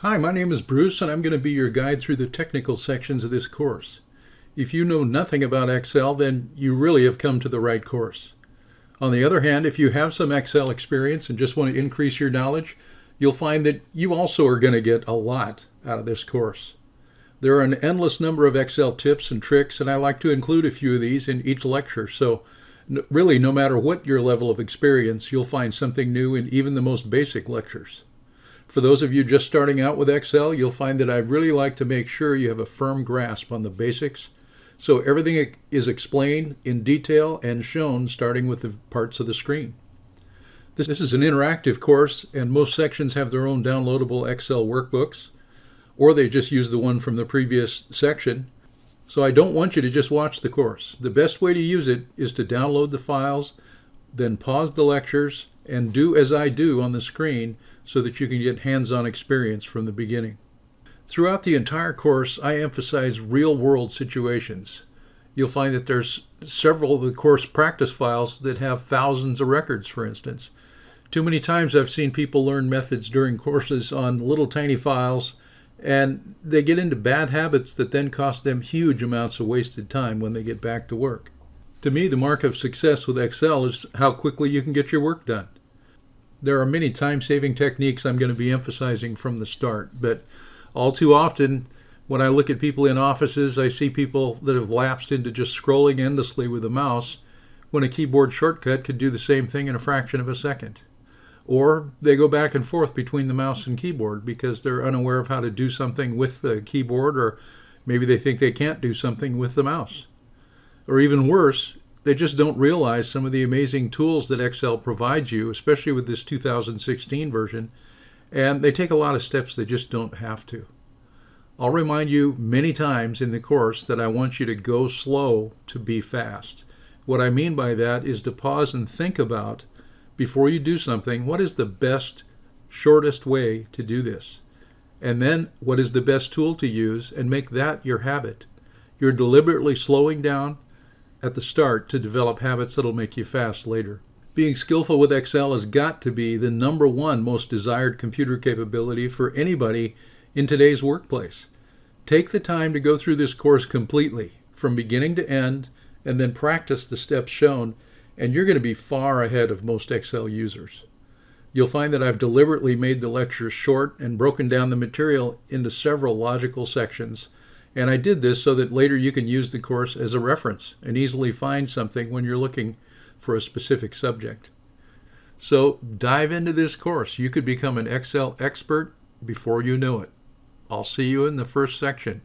Hi, my name is Bruce, and I'm going to be your guide through the technical sections of this course. If you know nothing about Excel, then you really have come to the right course. On the other hand, if you have some Excel experience and just want to increase your knowledge, you'll find that you also are going to get a lot out of this course. There are an endless number of Excel tips and tricks, and I like to include a few of these in each lecture. So really, no matter what your level of experience, you'll find something new in even the most basic lectures. For those of you just starting out with Excel, you'll find that I really like to make sure you have a firm grasp on the basics. So everything is explained in detail and shown starting with the parts of the screen. This is an interactive course, and most sections have their own downloadable Excel workbooks, or they just use the one from the previous section. So I don't want you to just watch the course. The best way to use it is to download the files, then pause the lectures, and do as I do on the screen so that you can get hands-on experience from the beginning. Throughout the entire course, I emphasize real-world situations. You'll find that there's several of the course practice files that have thousands of records, for instance. Too many times I've seen people learn methods during courses on little tiny files, and they get into bad habits that then cost them huge amounts of wasted time when they get back to work. To me, the mark of success with Excel is how quickly you can get your work done. There are many time-saving techniques I'm going to be emphasizing from the start, but all too often, when I look at people in offices, I see people that have lapsed into just scrolling endlessly with a mouse when a keyboard shortcut could do the same thing in a fraction of a second. Or they go back and forth between the mouse and keyboard because they're unaware of how to do something with the keyboard, or maybe they think they can't do something with the mouse. Or even worse, they just don't realize some of the amazing tools that Excel provides you, especially with this 2016 version, and they take a lot of steps they just don't have to. I'll remind you many times in the course that I want you to go slow to be fast. What I mean by that is to pause and think about, before you do something, what is the best, shortest way to do this? And then what is the best tool to use, and make that your habit. You're deliberately slowing down at the start to develop habits that'll make you fast later. Being skillful with Excel has got to be the number one most desired computer capability for anybody in today's workplace. Take the time to go through this course completely, from beginning to end, and then practice the steps shown, and you're going to be far ahead of most Excel users. You'll find that I've deliberately made the lectures short and broken down the material into several logical sections. And I did this so that later you can use the course as a reference and easily find something when you're looking for a specific subject. So dive into this course. You could become an Excel expert before you know it. I'll see you in the first section.